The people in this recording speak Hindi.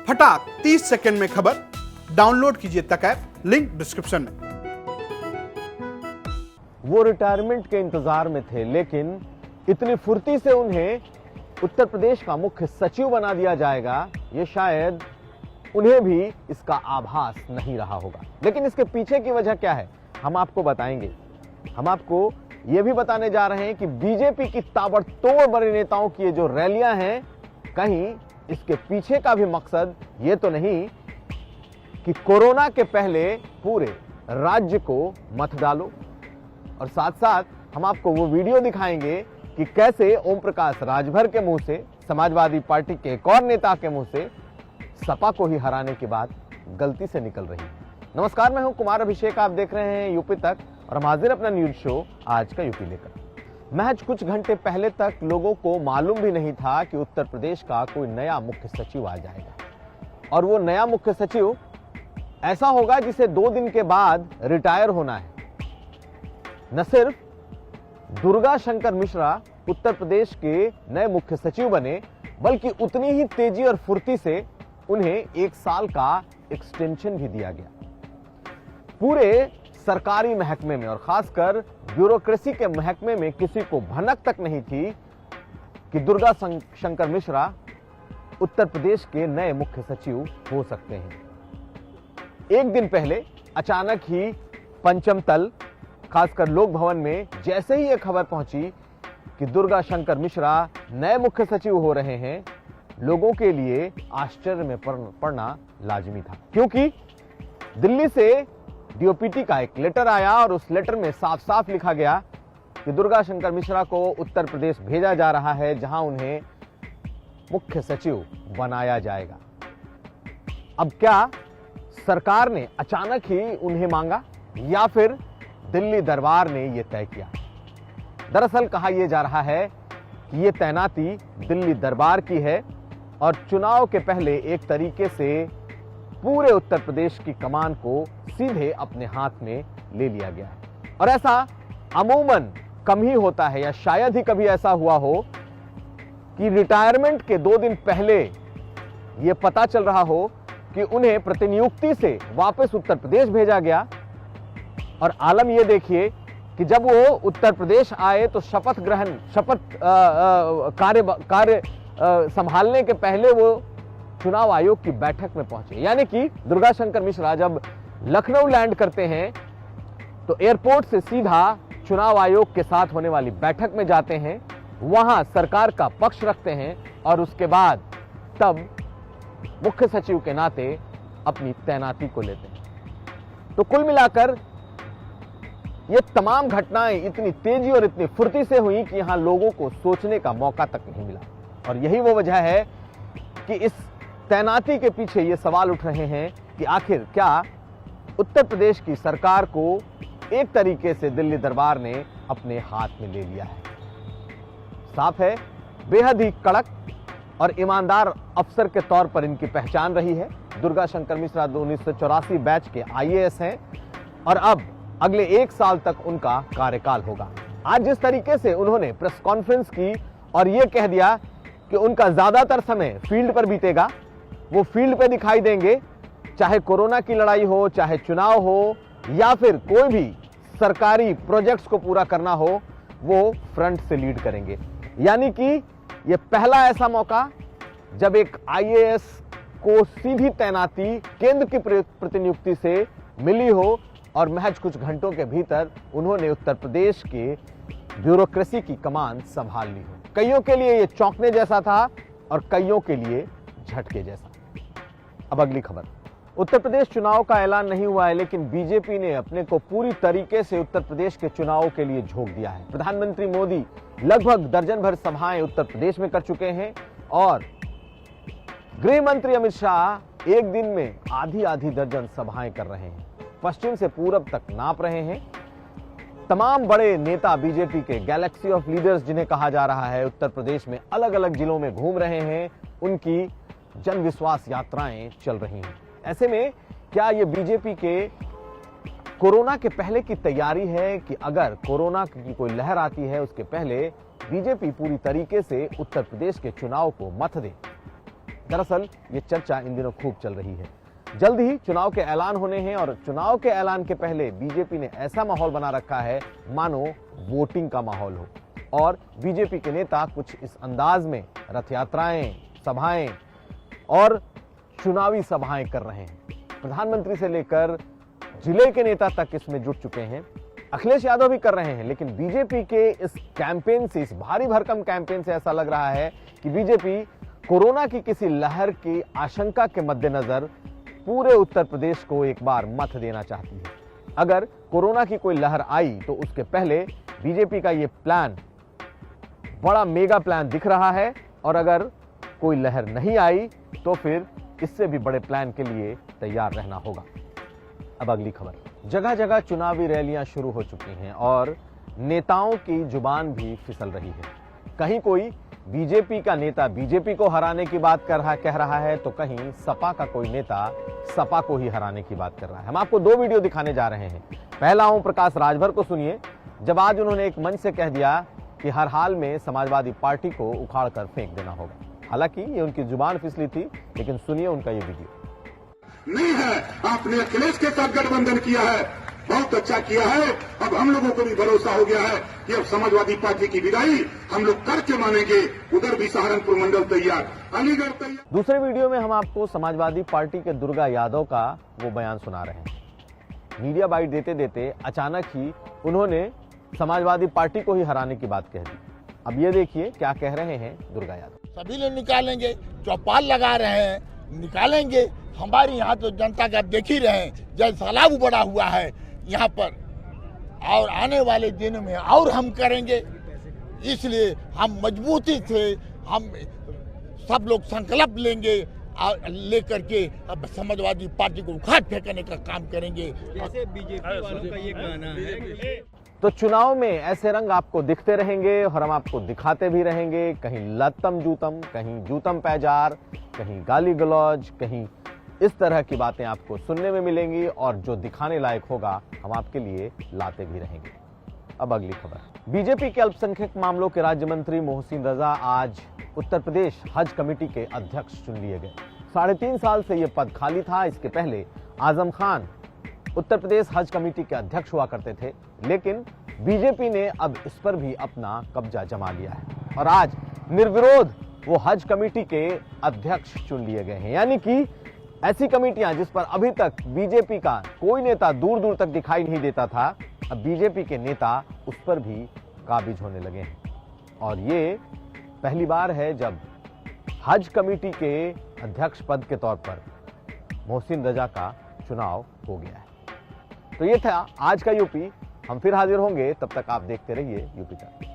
फटाक 30 सेकंड में खबर डाउनलोड कीजिए तक ऐप, लिंक डिस्क्रिप्शन में। वो रिटायरमेंट के इंतजार में थे, लेकिन इतनी फुर्ती से उन्हें उत्तर प्रदेश का मुख्य सचिव बना दिया जाएगा, ये शायद उन्हें भी इसका आभास नहीं रहा होगा। लेकिन इसके पीछे की वजह क्या है, हम आपको बताएंगे। हम आपको ये भी बताने जा रहे हैं कि बीजेपी की ताबड़तोड़ बड़े नेताओं की ये जो रैलियां हैं, कहीं इसके पीछे का भी मकसद ये तो नहीं कि कोरोना के पहले पूरे राज्य को मत डालो। और साथ साथ हम आपको वो वीडियो दिखाएंगे कि कैसे ओम प्रकाश राजभर के मुंह से, समाजवादी पार्टी के एक और नेता के मुंह से सपा को ही हराने की बात गलती से निकल रही है। नमस्कार, मैं हूं कुमार अभिषेक, आप देख रहे हैं यूपी तक और हम हाजिर अपना न्यूज शो आज का यूपी लेकर। महज कुछ घंटे पहले तक लोगों को मालूम भी नहीं था कि उत्तर प्रदेश का कोई नया मुख्य सचिव आ जाएगा और वो नया मुख्य सचिव ऐसा होगा जिसे 2 दिन के बाद रिटायर होना है। न सिर्फ दुर्गा शंकर मिश्रा उत्तर प्रदेश के नए मुख्य सचिव बने, बल्कि उतनी ही तेजी और फुर्ती से उन्हें 1 साल का एक्सटेंशन भी दिया गया। पूरे सरकारी महकमे में और खासकर ब्यूरोक्रेसी के महकमे में किसी को भनक तक नहीं थी कि दुर्गा शंकर मिश्रा उत्तर प्रदेश के नए मुख्य सचिव हो सकते हैं। 1 दिन पहले अचानक ही पंचम तल, खासकर लोक भवन में जैसे ही यह खबर पहुंची कि दुर्गा शंकर मिश्रा नए मुख्य सचिव हो रहे हैं, लोगों के लिए आश्चर्य में पड़ना लाजमी था, क्योंकि दिल्ली से डीओपीटी का एक लेटर आया और उस लेटर में साफ साफ लिखा गया कि दुर्गा शंकर मिश्रा को उत्तर प्रदेश भेजा जा रहा है, जहां उन्हें मुख्य सचिव बनाया जाएगा। अब क्या सरकार ने अचानक ही उन्हें मांगा या फिर दिल्ली दरबार ने यह तय किया? दरअसल कहा यह जा रहा है कि यह तैनाती दिल्ली दरबार की है और चुनाव के पहले एक तरीके से पूरे उत्तर प्रदेश की कमान को सीधे अपने हाथ में ले लिया गया है। और ऐसा अमूमन कम ही होता है, या शायद ही कभी ऐसा हुआ हो कि रिटायरमेंट के 2 दिन पहले यह पता चल रहा हो कि उन्हें प्रतिनियुक्ति से वापस उत्तर प्रदेश भेजा गया। और आलम यह देखिए कि जब वो उत्तर प्रदेश आए तो शपथ कार्य संभालने के पहले वो चुनाव आयोग की बैठक में पहुंचे। यानी कि दुर्गा शंकर मिश्रा जब लखनऊ लैंड करते हैं तो एयरपोर्ट से सीधा चुनाव आयोग के साथ होने वाली बैठक में जाते हैं, वहां सरकार का पक्ष रखते हैं और उसके बाद तब मुख्य सचिव के नाते अपनी तैनाती को लेते हैं। तो कुल मिलाकर ये तमाम घटनाएं इतनी तेजी और इतनी फुर्ती से हुई कि यहां लोगों को सोचने का मौका तक नहीं मिला। और यही वो वजह है कि इस तैनाती के पीछे ये सवाल उठ रहे हैं कि आखिर क्या उत्तर प्रदेश की सरकार को एक तरीके से दिल्ली दरबार ने अपने हाथ में ले लिया है। साफ है, बेहद ही कड़क और ईमानदार अफसर के तौर पर इनकी पहचान रही है। दुर्गा शंकर मिश्रा 1984 बैच के आईएएस हैं और अब अगले 1 साल तक उनका कार्यकाल होगा। आज जिस तरीके से उन्होंने प्रेस कॉन्फ्रेंस की और यह कह दिया कि उनका ज्यादातर समय फील्ड पर बीतेगा, वो फील्ड पे दिखाई देंगे, चाहे कोरोना की लड़ाई हो, चाहे चुनाव हो या फिर कोई भी सरकारी प्रोजेक्ट्स को पूरा करना हो, वो फ्रंट से लीड करेंगे। यानी कि ये पहला ऐसा मौका जब एक आईएएस को सीधी तैनाती केंद्र की प्रतिनियुक्ति से मिली हो और महज कुछ घंटों के भीतर उन्होंने उत्तर प्रदेश के ब्यूरोक्रेसी की कमान संभाल ली हो। कईयों के लिए यह चौंकने जैसा था और कईयों के लिए झटके जैसा। अब अगली खबर। उत्तर प्रदेश चुनाव का ऐलान नहीं हुआ है, लेकिन बीजेपी ने अपने को पूरी तरीके से उत्तर प्रदेश के चुनाव के लिए झोंक दिया है। प्रधानमंत्री मोदी लगभग दर्जन भर सभाएं उत्तर प्रदेश में कर चुके हैं और गृह मंत्री अमित शाह एक दिन में आधी दर्जन सभाएं कर रहे हैं। पश्चिम से पूरब तक नाप रहे हैं। तमाम बड़े नेता बीजेपी के गैलेक्सी ऑफ लीडर्स जिन्हें कहा जा रहा है, उत्तर प्रदेश में अलग अलग जिलों में घूम रहे हैं। उनकी जन विश्वास यात्राएं चल रही हैं। ऐसे में क्या ये बीजेपी के कोरोना के पहले की तैयारी है कि अगर कोरोना की कोई लहर आती है उसके पहले बीजेपी पूरी तरीके से उत्तर प्रदेश के चुनाव को मत दे? दरअसल ये चर्चा इन दिनों खूब चल रही है। जल्द ही चुनाव के ऐलान होने हैं और चुनाव के ऐलान के पहले बीजेपी ने ऐसा माहौल बना रखा है मानो वोटिंग का माहौल हो, और बीजेपी के नेता कुछ इस अंदाज में रथ यात्राएं, सभाएं और चुनावी सभाएं कर रहे हैं। प्रधानमंत्री से लेकर जिले के नेता तक इसमें जुट चुके हैं। अखिलेश यादव भी कर रहे हैं, लेकिन बीजेपी के इस कैंपेन से, इस भारी भरकम कैंपेन से ऐसा लग रहा है कि बीजेपी कोरोना की किसी लहर की आशंका के मद्देनजर पूरे उत्तर प्रदेश को एक बार मत देना चाहती है। अगर कोरोना की कोई लहर आई तो उसके पहले बीजेपी का ये प्लान बड़ा मेगा प्लान दिख रहा है, और अगर कोई लहर नहीं आई तो फिर इससे भी बड़े प्लान के लिए तैयार रहना होगा। अब अगली खबर। जगह जगह चुनावी रैलियां शुरू हो चुकी हैं और नेताओं की जुबान भी फिसल रही है। कहीं कोई बीजेपी का नेता बीजेपी को हराने की बात कह रहा है, तो कहीं सपा का कोई नेता सपा को ही हराने की बात कर रहा है। हम आपको दो वीडियो दिखाने जा रहे हैं। पहला ओम प्रकाश राजभर को सुनिए, जब आज उन्होंने एक मंच से कह दिया कि हर हाल में समाजवादी पार्टी को उखाड़ कर फेंक देना होगा। हालांकि ये उनकी जुबान फिसली थी, लेकिन सुनिए उनका ये वीडियो। नहीं है, आपने अखिलेश के साथ गठबंधन किया है, बहुत अच्छा किया है। अब हम लोगों को भी भरोसा हो गया है कि अब समाजवादी पार्टी की विदाई हम लोग करके मानेंगे। उधर भी सहारनपुर मंडल तैयार, अलीगढ़ तैयार। दूसरे वीडियो में हम आपको समाजवादी पार्टी के दुर्गा यादव का वो बयान सुना रहे हैं। मीडिया बाइट देते देते अचानक ही उन्होंने समाजवादी पार्टी को ही हराने की बात कह दी। अब ये देखिए क्या कह रहे हैं दुर्गा यादव। सभी लोग निकालेंगे, चौपाल लगा रहे हैं, निकालेंगे। हमारे यहाँ तो जनता का देख ही रहे हैं, जल सैलाब बड़ा हुआ है यहाँ पर, और आने वाले दिनों में और हम करेंगे। इसलिए हम मजबूती से हम सब लोग संकल्प लेंगे और लेकर के अब समाजवादी पार्टी को उखाड़ फेंकने का काम करेंगे। जैसे बीजेपी वालों का ये कहना है। तो चुनाव में ऐसे रंग आपको दिखते रहेंगे और हम आपको दिखाते भी रहेंगे। कहीं लत्तम जूतम, कहीं जूतम पैजार, कहीं गाली गलौज, कहीं इस तरह की बातें आपको सुनने में मिलेंगी, और जो दिखाने लायक होगा हम आपके लिए लाते भी रहेंगे। अब अगली खबर। बीजेपी के अल्पसंख्यक मामलों के राज्य मंत्री मोहसिन रजा आज उत्तर प्रदेश हज कमेटी के अध्यक्ष चुन लिए गए। 3.5 साल से यह पद खाली था। इसके पहले आजम खान उत्तर प्रदेश हज कमेटी के अध्यक्ष हुआ करते थे, लेकिन बीजेपी ने अब इस पर भी अपना कब्जा जमा लिया है और आज निर्विरोध वो हज कमेटी के अध्यक्ष चुन लिए गए हैं। यानी कि ऐसी कमेटियां जिस पर अभी तक बीजेपी का कोई नेता दूर दूर तक दिखाई नहीं देता था, अब बीजेपी के नेता उस पर भी काबिज होने लगे हैं। और ये पहली बार है जब हज कमेटी के अध्यक्ष पद के तौर पर मोहसिन रजा का चुनाव हो गया है। तो ये था आज का यूपी। हम फिर हाजिर होंगे, तब तक आप देखते रहिए यूपी का।